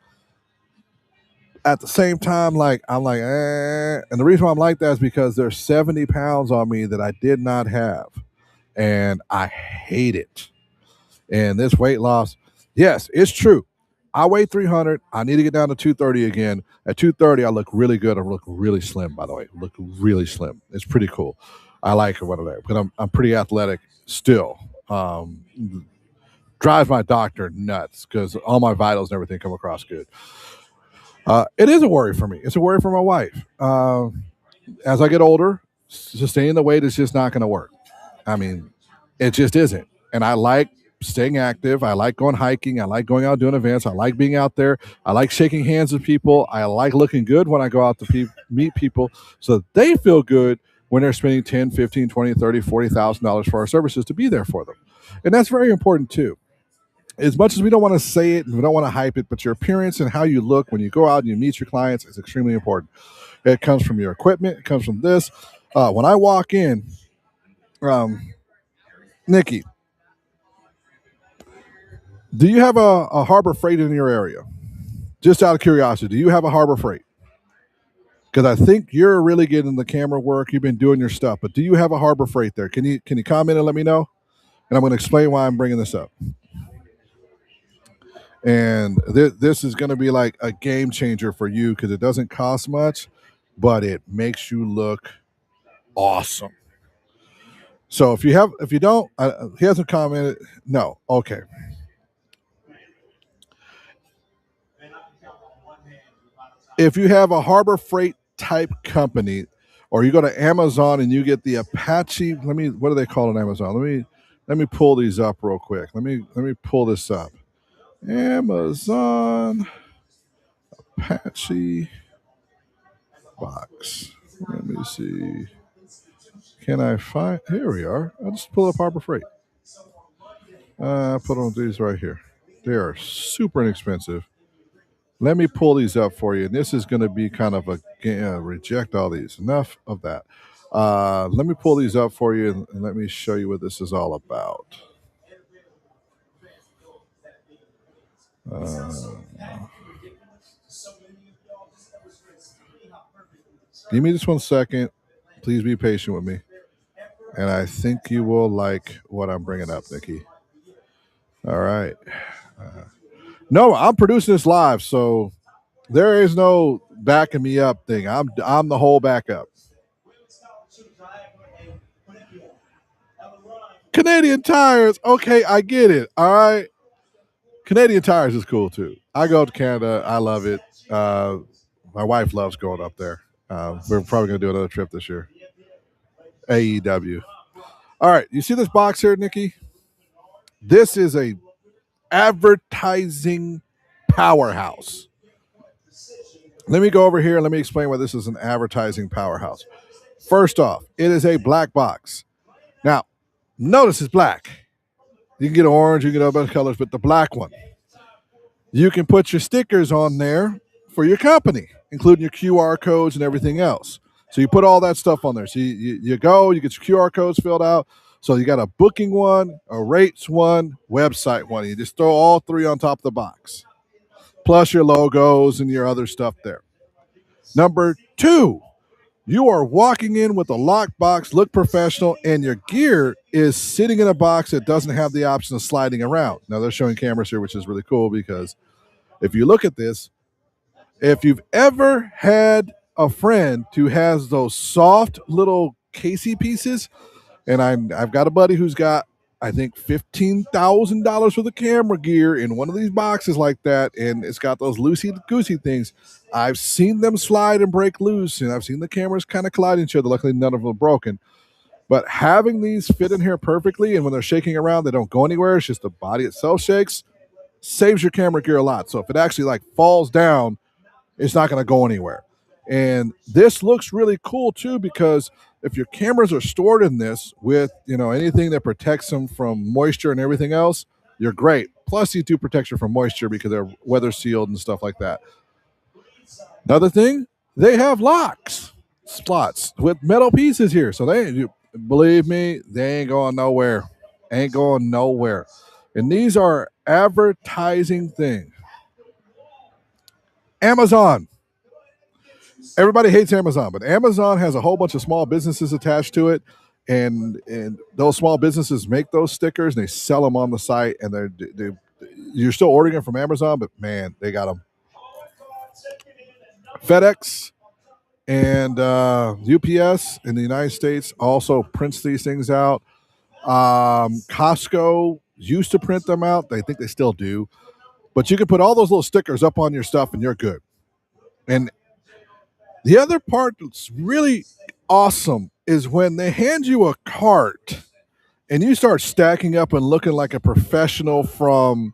A: at the same time, like I'm like, and the reason why I'm like that is because there's 70 pounds on me that I did not have. And I hate it. And this weight loss, yes, it's true. I weigh 300. I need to get down to 230 again. At 230, I look really good. I look really slim, by the way. Look really slim. It's pretty cool. I like it, what I like, but I'm pretty athletic still. Drives my doctor nuts because all my vitals and everything come across good. It is a worry for me. It's a worry for my wife. As I get older, sustaining the weight is just not going to work. I mean, it just isn't. And I like staying active. I like going hiking. I like going out doing events. I like being out there. I like shaking hands with people. I like looking good when I go out to meet people so that they feel good when they're spending 10, 15, 20, 30, $40,000 for our services to be there for them. And that's very important too. As much as we don't want to say it and we don't want to hype it, but your appearance and how you look when you go out and you meet your clients is extremely important. It comes from your equipment. It comes from this. When I walk in, Nikki, do you have a Harbor Freight in your area? Just out of curiosity, do you have a Harbor Freight? Because I think you're really getting the camera work. You've been doing your stuff, but do you have a Harbor Freight there? Can you comment and let me know? And I'm going to explain why I'm bringing this up. And this is going to be like a game changer for you because it doesn't cost much, but it makes you look awesome. So if you don't, he hasn't commented. No, okay. If you have a Harbor Freight type company, or you go to Amazon and you get the Apache, what do they call it on Amazon? Let me pull these up real quick. Let me pull this up. Amazon Apache box. Let me see. Can I find? Here we are. I'll just pull up Harbor Freight. Put on these right here. They are super inexpensive. Let me pull these up for you. And this is going to be kind of a reject all these. Enough of that. Let me pull these up for you and let me show you what this is all about. Give me just 1 second. Please be patient with me. And I think you will like what I'm bringing up, Nikki. All right. No, I'm producing this live, so there is no backing me up thing. I'm the whole backup. Canadian Tires. Okay, I get it. All right. Canadian Tires is cool too. I go to Canada. I love it. My wife loves going up there. We're probably going to do another trip this year. AEW. All right. You see this box here, Nikki? This is a advertising powerhouse. Let me go over here and let me explain why this is an advertising powerhouse. First off, it is a black box. Now, notice it's black. You can get orange, you can get other colors, but the black one. You can put your stickers on there for your company, including your QR codes and everything else. So you put all that stuff on there. So you go, you get your QR codes filled out. So you got a booking one, a rates one, website one. You just throw all three on top of the box, plus your logos and your other stuff there. Number two, you are walking in with a locked box, look professional, and your gear is sitting in a box that doesn't have the option of sliding around. Now, they're showing cameras here, which is really cool because if you look at this, if you've ever had a friend who has those soft little casey pieces And I've got a buddy who's got, I think, $15,000 worth of camera gear in one of these boxes like that, and it's got those loosey goosey things. I've seen them slide and break loose, and I've seen the cameras kind of collide each other. Luckily, none of them are broken. But having these fit in here perfectly, and when they're shaking around, they don't go anywhere. It's just the body itself shakes. Saves your camera gear a lot. So if it actually like falls down, it's not going to go anywhere. And this looks really cool too, because if your cameras are stored in this with anything that protects them from moisture and everything else, you're great. Plus, you do protection from moisture because they're weather sealed and stuff like that. Another thing, they have locks, slots with metal pieces here, so believe me, they ain't going nowhere. Ain't going nowhere. And these are advertising things. Amazon. Everybody hates Amazon, but Amazon has a whole bunch of small businesses attached to it, and those small businesses make those stickers and they sell them on the site, and you're still ordering them from Amazon, but man, they got them. FedEx and UPS in the United States also prints these things out. Costco used to print them out. They think they still do, but you can put all those little stickers up on your stuff, and you're good. And the other part that's really awesome is when they hand you a cart and you start stacking up and looking like a professional from,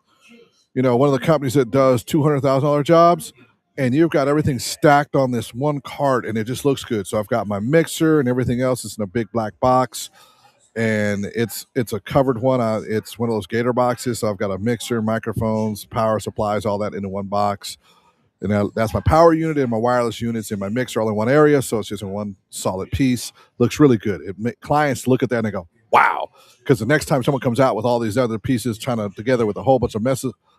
A: one of the companies that does $200,000 jobs, and you've got everything stacked on this one cart and it just looks good. So I've got my mixer and everything else is in a big black box, and it's a covered one. It's one of those Gator boxes. So I've got a mixer, microphones, power supplies, all that into one box. And that's my power unit and my wireless units and my mixer all in one area. So it's just in one solid piece. Looks really good. Clients look at that and they go, wow. Because the next time someone comes out with all these other pieces trying to together with a whole bunch of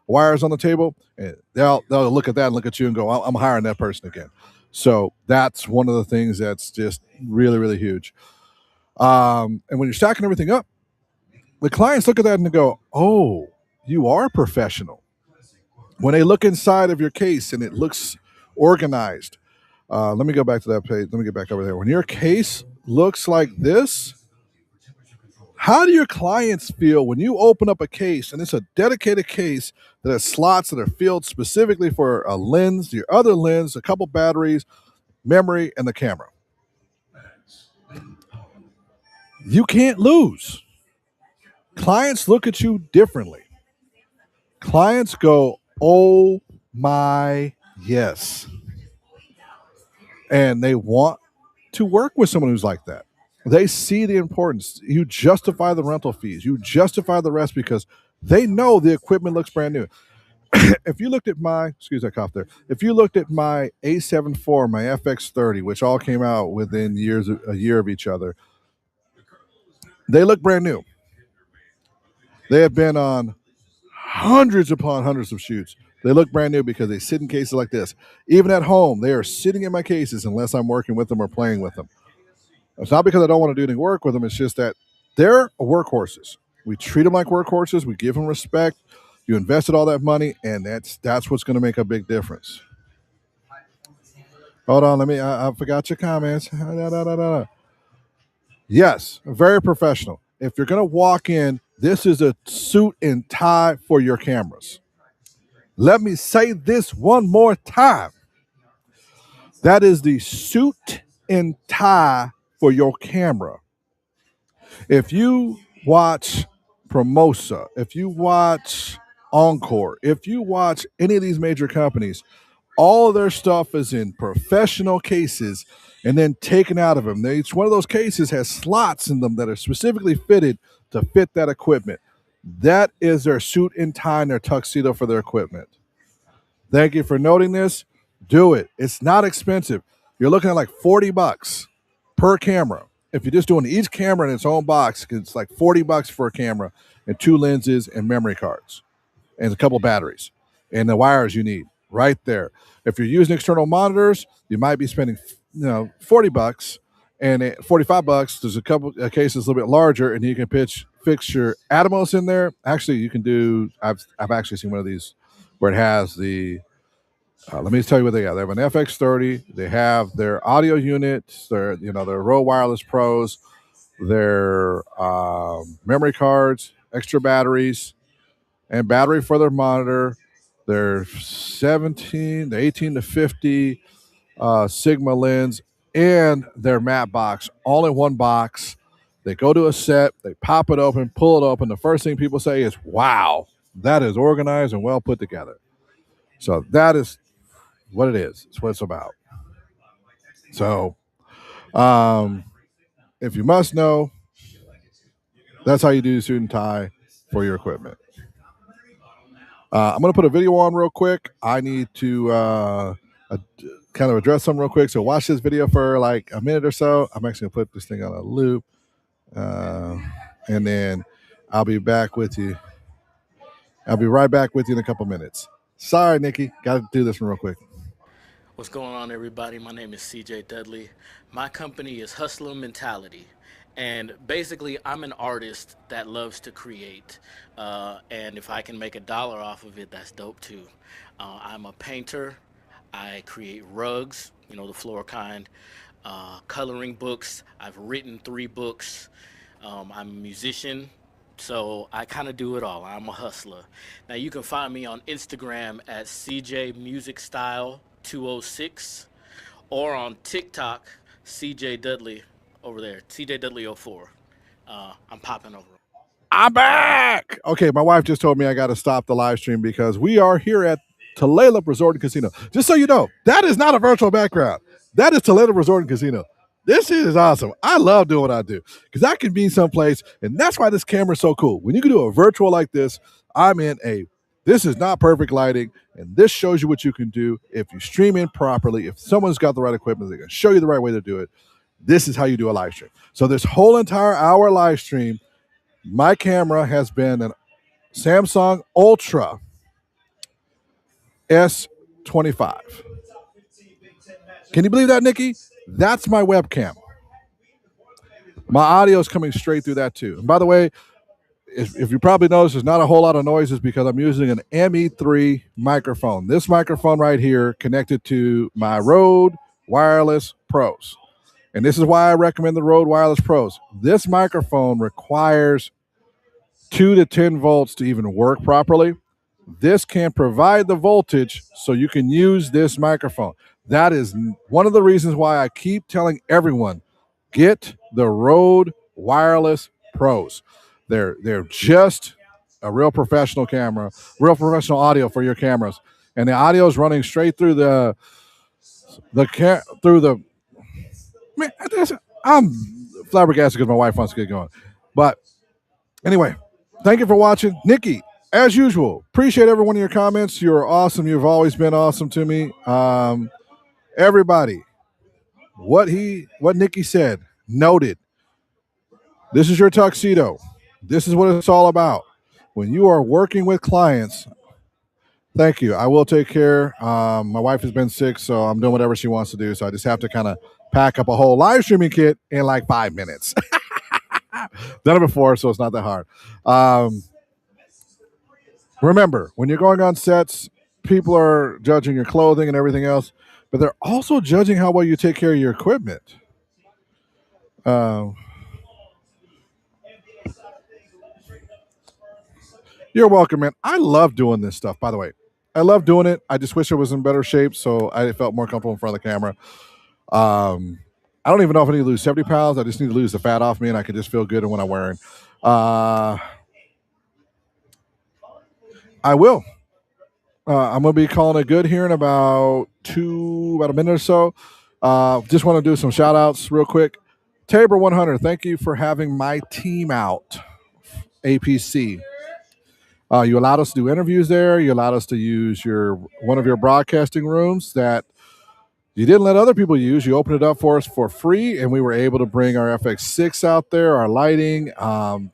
A: wires on the table, and they'll look at that and look at you and go, I'm hiring that person again. So that's one of the things that's just really, really huge. And when you're stacking everything up, the clients look at that and they go, oh, you are professional. When they look inside of your case and it looks organized, let me go back to that page. Let me get back over there. When your case looks like this, how do your clients feel when you open up a case and it's a dedicated case that has slots that are filled specifically for a lens, your other lens, a couple batteries, memory, and the camera? You can't lose. Clients look at you differently. Clients go, oh my, yes. And they want to work with someone who's like that. They see the importance. You justify the rental fees. You justify the rest because they know the equipment looks brand new. If you looked at excuse that cough there. If you looked at my A7 IV, my FX30, which all came out within a year of each other, they look brand new. They have been on hundreds upon hundreds of shoots. They look brand new because they sit in cases like this. Even at home, they are sitting in my cases unless I'm working with them or playing with them. It's not because I don't want to do any work with them. It's just that they're workhorses. We treat them like workhorses. We give them respect. You invested all that money, and that's what's going to make a big difference. Hold on, I forgot your comments. Yes, very professional. If you're going to walk in, this is a suit and tie for your cameras. Let me say this one more time. That is the suit and tie for your camera. If you watch Promosa, if you watch Encore, if you watch any of these major companies, all of their stuff is in professional cases and then taken out of them. Each one of those cases has slots in them that are specifically fitted to fit that equipment. That is their suit and tie and their tuxedo for their equipment. Thank you for noting this. Do it. It's not expensive. You're looking at like $40 per camera. If you're just doing each camera in its own box, it's like $40 for a camera and 2 lenses and memory cards and a couple batteries and the wires you need right there. If you're using external monitors, you might be spending $40 and $45. There's a couple of cases a little bit larger, and you can fix your Atomos in there. Actually, you can do. I've actually seen one of these where it has the. Let me tell you what they got. They have an FX30. They have their audio units. Their Rode Wireless Pros. their memory cards, extra batteries, and battery for their monitor. Their 17, the 18 to 50 Sigma lens, and their matte box all in one box. They go to a set, they pop it open, pull it open. The first thing people say is, "Wow, that is organized and well put together." So that is what it is. It's what it's about. So, um, if you must know, that's how you do suit and tie for your equipment. I'm going to put a video on real quick. I need to kind of address something real quick. So watch this video for like a minute or so. I'm actually going to put this thing on a loop. Uh, and then I'll be back with you. I'll be right back with you in a couple minutes. Sorry, Nikki. Got to do this one real quick.
D: What's going on, everybody? My name is CJ Dudley. My company is Hustler Mentality. And basically, I'm an artist that loves to create. And if I can make a dollar off of it, that's dope too. I'm a painter. I create rugs, the floor kind, coloring books. I've written 3 books. I'm a musician. So I kind of do it all. I'm a hustler. Now you can find me on Instagram at CJ Music Style 206 or on TikTok, CJ Dudley over there, CJ Dudley 04. I'm popping over.
A: I'm back. Okay, my wife just told me I got to stop the live stream because we are here at Tulalip Resort and Casino. Just so you know, that is not a virtual background. That is Tulalip Resort and Casino. This is awesome. I love doing what I do because I can be someplace, and that's why this camera is so cool. When you can do a virtual like this, I'm in a. This is not perfect lighting, and this shows you what you can do if you stream in properly. If someone's got the right equipment, they can show you the right way to do it. This is how you do a live stream. So this whole entire hour live stream, my camera has been an Samsung Ultra S25. Can you believe that, Nikki? That's my webcam. My audio is coming straight through that too. And by the way, if you probably notice, there's not a whole lot of noises because I'm using an ME3 microphone. This microphone right here connected to my Rode Wireless Pros. And this is why I recommend the Rode Wireless Pros. This microphone requires 2 to 10 volts to even work properly. This can provide the voltage so you can use this microphone. That is one of the reasons why I keep telling everyone, get the Rode Wireless Pros. They're just a real professional camera, real professional audio for your cameras, and the audio is running straight through through the. Man, I'm flabbergasted because my wife wants to get going, but anyway, thank you for watching. Nikki, as usual, appreciate every one of your comments. You're awesome. You've always been awesome to me. Everybody, what Nikki said, noted. This is your tuxedo. This is what it's all about. When you are working with clients, thank you. I will take care. My wife has been sick, so I'm doing whatever she wants to do. So I just have to kind of pack up a whole live streaming kit in like 5 minutes. Done it before, so it's not that hard. Remember, when you're going on sets, people are judging your clothing and everything else, but they're also judging how well you take care of your equipment. Uh, you're welcome, man. I love doing this stuff, by the way. I love doing it. I just wish I was in better shape so I felt more comfortable in front of the camera. I don't even know if I need to lose 70 pounds. I just need to lose the fat off me and I can just feel good in what I'm wearing. I will. I'm going to be calling it good here in about a minute or so. Just want to do some shout outs real quick. Tabor 100, thank you for having my team out. A.P.C. You allowed us to do interviews there. You allowed us to use one of your broadcasting rooms that you didn't let other people use. You opened it up for us for free, and we were able to bring our FX6 out there, our lighting,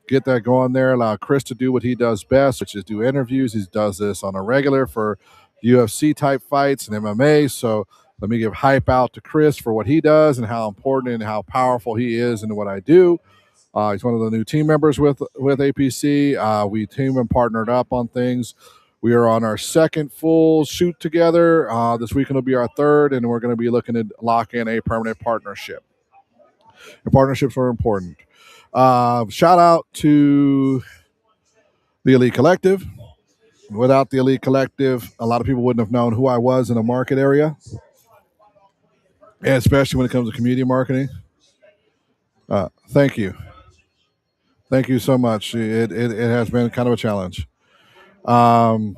A: get that going there, allow Chris to do what he does best, which is do interviews. He does this on a regular for UFC-type fights and MMA. So let me give hype out to Chris for what he does and how important and how powerful he is in what I do. He's one of the new team members with A.P.C. We team and partnered up on things. We are on our second full shoot together. This weekend will be our third, and we're going to be looking to lock in a permanent partnership. And partnerships are important. Shout out to the Elite Collective. Without the Elite Collective, a lot of people wouldn't have known who I was in the market area, and especially when it comes to community marketing. Thank you. Thank you so much. It has been kind of a challenge. Um,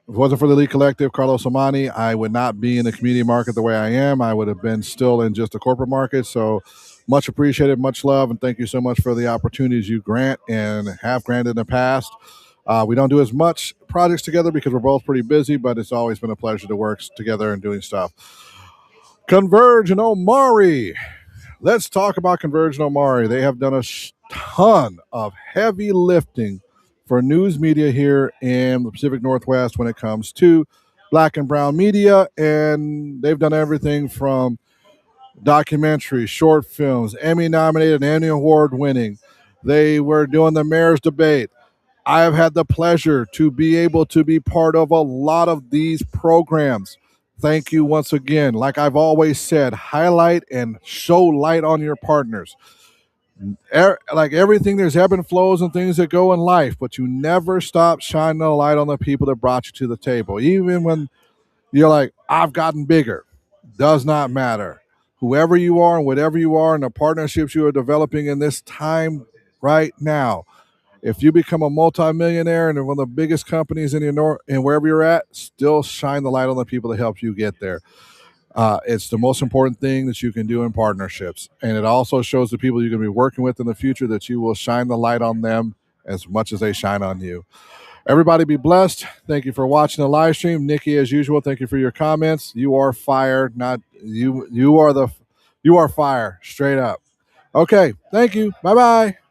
A: if it wasn't for the Elite Collective, Carlos Amani, I would not be in the community market the way I am. I would have been still in just the corporate market. So much appreciated, much love, and thank you so much for the opportunities you grant and have granted in the past. We don't do as much projects together because we're both pretty busy, but it's always been a pleasure to work together and doing stuff. Converge and Omari. Let's talk about Converge and Omari. They have done a ton of heavy lifting for news media here in the Pacific Northwest when it comes to black and brown media. And they've done everything from documentaries, short films, Emmy nominated, Emmy Award winning. They were doing the mayor's debate. I have had the pleasure to be able to be part of a lot of these programs. Thank you once again. Like I've always said, highlight and show light on your partners. Like everything, there's ebb and flows and things that go in life, but you never stop shining the light on the people that brought you to the table. Even when you're like, I've gotten bigger, does not matter. Whoever you are and whatever you are and the partnerships you are developing in this time right now, if you become a multimillionaire and one of the biggest companies in your and wherever you're at, still shine the light on the people that help you get there. It's the most important thing that you can do in partnerships. And it also shows the people you're going to be working with in the future that you will shine the light on them as much as they shine on you. Everybody be blessed. Thank you for watching the live stream. Nikki, as usual, thank you for your comments. You are fire, not you. You are fire, straight up. Okay, thank you. Bye bye.